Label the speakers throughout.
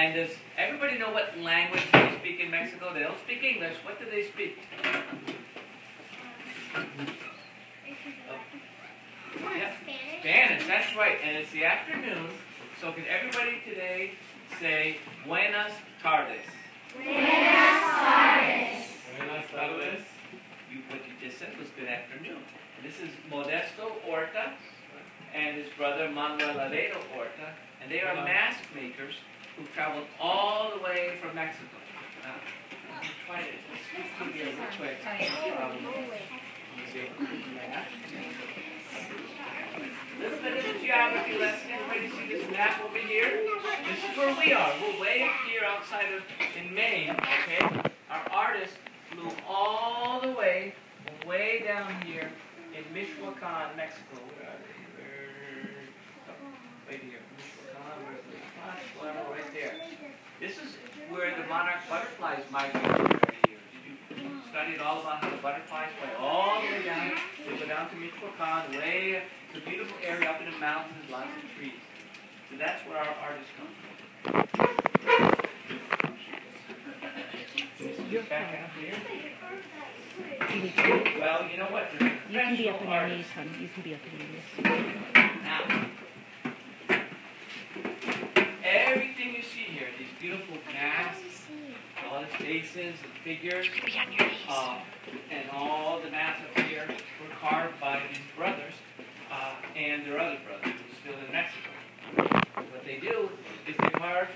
Speaker 1: And does everybody know what language they speak in Mexico? They don't speak English. What do they speak? Yeah. Spanish, that's right. And it's the afternoon. So can everybody today say Buenas tardes?
Speaker 2: Buenas tardes.
Speaker 1: Buenas tardes. What you just said was good afternoon. And this is Modesto Horta and his brother Manuel Laredo Horta. And they are mask makers who traveled all the way from Mexico. Try it. This could be a which way. A little bit of a geography lesson. Everybody see this map over here? This is where we are. We're way up here outside of in Maine. Okay. Our artist flew all the way down here in Michoacan, Mexico. Where are they? Right here. Michoacan, where's the flower? Right there. This is where the monarch butterflies migrate every year. Did you study all about how the butterflies fly all the way down? They go down to Michoacan, way. It's a beautiful area up in the mountains, lots of trees. So that's where our artists come from. Back up here. Well, you know what?
Speaker 2: You can be up in your knees, hon. You can be up in your knees.
Speaker 1: Now, everything you see here, these beautiful masks, all the faces and figures, and all the masks up here were carved by these brothers and their other brother who's still in Mexico. What they do is they carve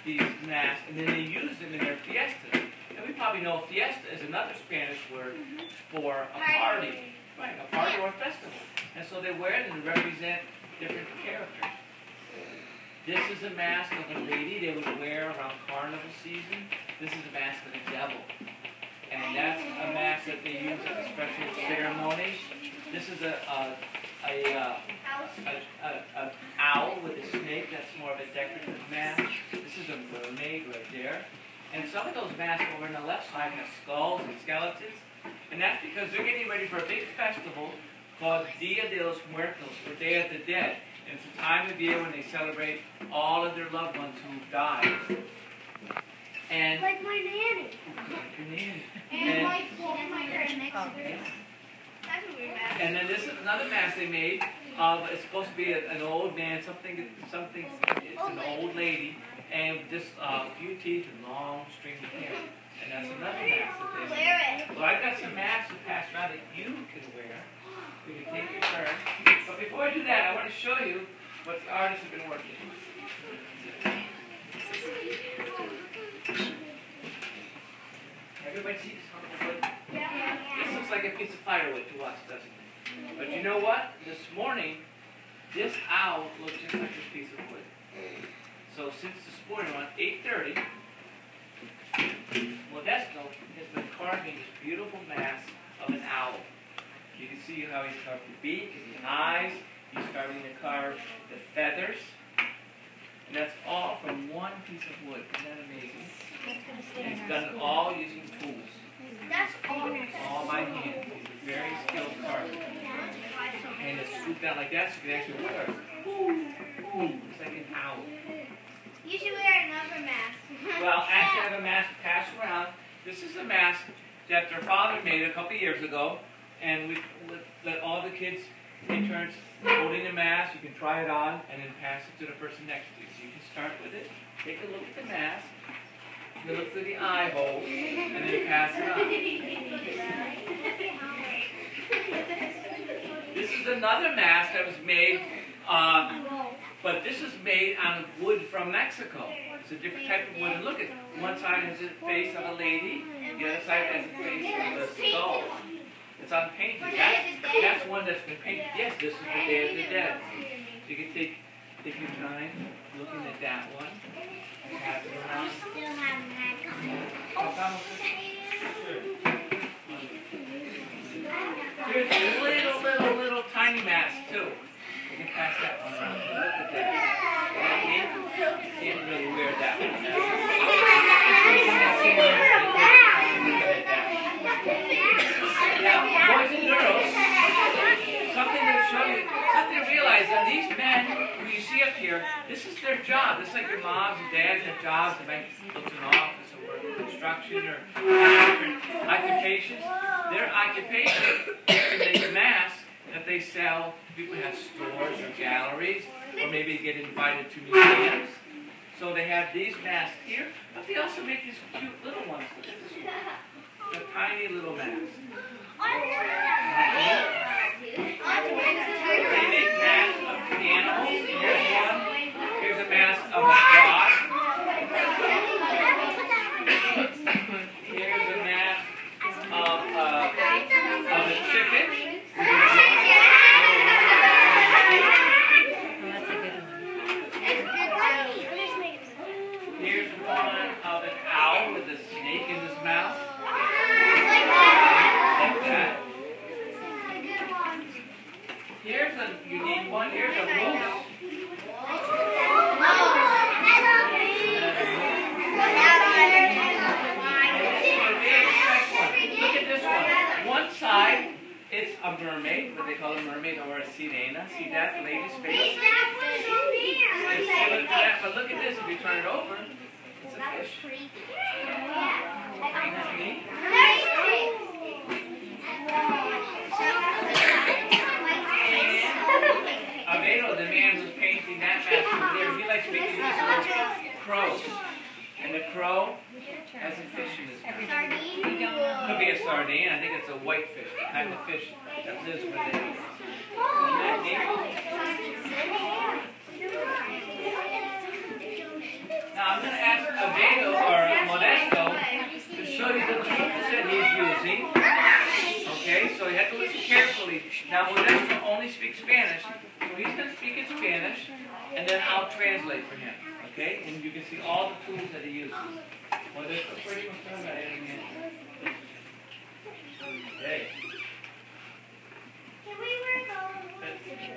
Speaker 1: these masks and then they use them in their fiestas. And we probably know fiesta is another Spanish word for a party. Right, a party or a festival. And so they wear it and represent different characters. This is a mask of a lady they would wear around carnival season. This is a mask of the devil. And that's a mask that they use at a special ceremony. This is an owl with a snake. That's more of a decorative mask. This is a mermaid right there. And some of those masks over on the left side have skulls and skeletons. And that's because they're getting ready for a big festival called Dia de los Muertos, or Day of the Dead. And it's a time of year when they celebrate all of their loved ones who've died. And
Speaker 3: like my nanny.
Speaker 1: Like your nanny.
Speaker 3: And like my Mexico. That's a weird mask.
Speaker 1: And then this is another mask they made. It's supposed to be an old man, something. It's an old lady, and just few teeth and long stringy hair. And that's another mask that they made. Well, I've got some masks to pass around that you can wear. You can take your turn. But before I do that, I want to show you what the artists have been working on. Everybody see this hunk of wood? This looks like a piece of firewood to us, doesn't it? But you know what? This morning, this owl looked just like this piece of wood. So since this morning, around 8:30, Modesto has been carving this beautiful mask of an owl. You can see how he's carved the beak and the eyes. He's starting to carve the feathers. And that's all from one piece of wood. Isn't that amazing? And he's done it all using tools.
Speaker 3: That's
Speaker 1: all by hand. He's a very skilled carver. And it's swooped down like that so you can actually wear it. It's like an owl.
Speaker 3: You should wear another mask.
Speaker 1: Well, actually I have a mask to pass around. This is a mask that their father made a couple years ago. And we let all the kids take turns holding the mask. You can try it on and then pass it to the person next to you. So you can start with it. Take a look at the mask. You look through the eye hole and then pass it on. This is another mask that was made, but this is made out of wood from Mexico. It's a different type of wood. And look at one side has the face of a lady, the other side has the face of a skull. It's unpainted. That's one that's been painted. Yes, this is the Day of the Dead. So you can take your time looking at that one. Pass it around. Here's a little tiny mask too. You can pass that one around. Look at that. You can't really wear that one. Now, boys and girls, something to show you, something to realize that these men who you see up here, this is their job. This just like your moms and dads have jobs, they might go to an office or work in construction or different occupations. Their occupation is to make masks that they sell to people who have stores or galleries, or maybe get invited to museums. So they have these masks here, but they also make these cute little ones. Look at this one. The tiny little masks. They make masks of animals. Here's one. Here's a mask of a frog. Here's a mask of a chicken. Here's one of an owl with a snake in his mouth. Like that. Here's a unique one. Here's a moose. Look at this one. One side, it's a mermaid, what they call a mermaid or a sirena. See that lady's face? It's similar to that, but look at this. If you turn it over, it's a fish. Isn't that neat? Albedo, the man who's painting that mask over there, he likes making these little crows. And the crow has a fish in his mouth. Could be a sardine. I think it's a whitefish, the kind of fish that lives where they live. Isn't that neat? Now I'm going to ask Albedo or Modesto to show you the tools that he's using. Okay, so you have to listen carefully. Now Modesto only speaks Spanish, so he's going to speak in Spanish, and then I'll translate for him. Okay, and you can see all the tools that he uses. Modesto, pretty much done that. Okay.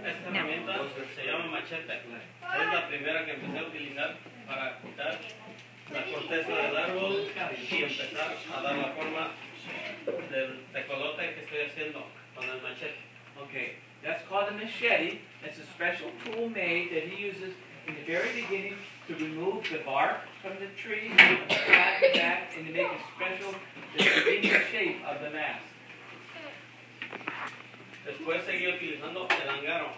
Speaker 4: Esta herramienta se llama machete. Es la primera que empecé a utilizar para quitar la corteza del árbol y empezar a dar la forma del tecolote que estoy haciendo con el machete.
Speaker 1: Okay, that's called a machete. It's a special tool made that he uses in the very beginning to remove the bark from the tree, back, and to make a special, the convenient shape of the mask.
Speaker 4: Después seguí utilizando el angaro.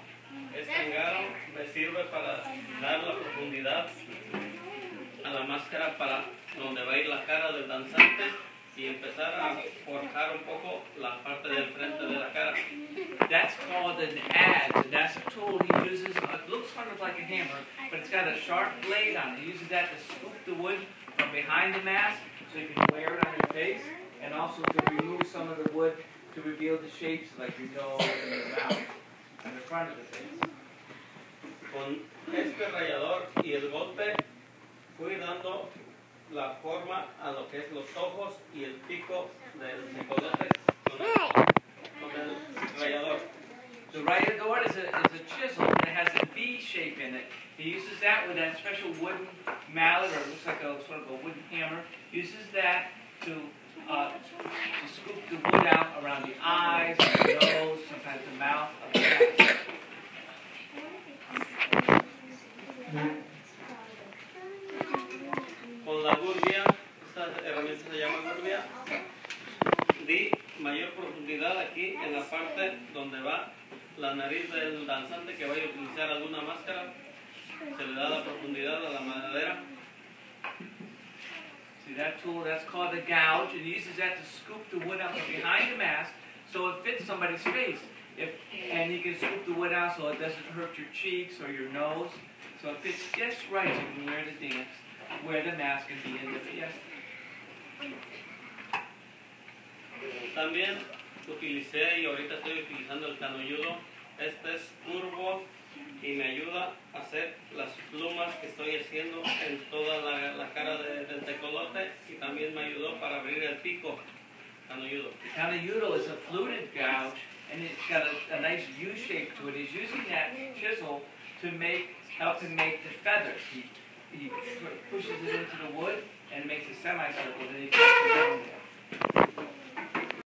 Speaker 4: Este angaro me sirve para dar la profundidad a la máscara para donde va a ir la cara del danzante y empezar a forjar un poco la parte del frente de la cara.
Speaker 1: That's called an adze, and that's a tool he uses. It looks sort of like a hammer, but it's got a sharp blade on it. He uses that to scoop the wood from behind the mask so you can wear it on your face, and also to remove some of the wood to reveal the shapes like your nose and your mouth and the front of the face.
Speaker 4: Con este rallador y el golpe fui dando la forma a lo que es los ojos y el pico del tecolote con el rallador.
Speaker 1: The rallador is a chisel that has a V shape in it. He uses that with that special wooden mallet, or it looks like a sort of a wooden hammer. He uses that to scoop the wood out around the eyes, the nose, sometimes the mouth of the mask.
Speaker 4: Con la gurbia, esta herramienta se llama gurbia, di mayor profundidad aquí en la parte donde va la nariz del danzante que vaya a utilizar alguna máscara. Se le da la profundidad a la madera.
Speaker 1: See that tool? That's called a gouge, and he uses that to scoop the wood out from behind the mask so it fits somebody's face. And he can scoop the wood out so it doesn't hurt your cheeks or your nose. So it fits just right so you can wear the dance, wear the mask and be in the fiesta.
Speaker 4: También utilicé y ahorita estoy utilizando el canulludo. Este es curvo y me ayuda a hacer las plumas que estoy haciendo en toda la cara del tecolote y también me ayudó para abrir el pico canulludo.
Speaker 1: The canulludo is a fluted gouge, and it's got a nice U shape to it. He's using that chisel to help him make the feathers. He pushes it into the wood and it makes a semicircle, then he puts it down there.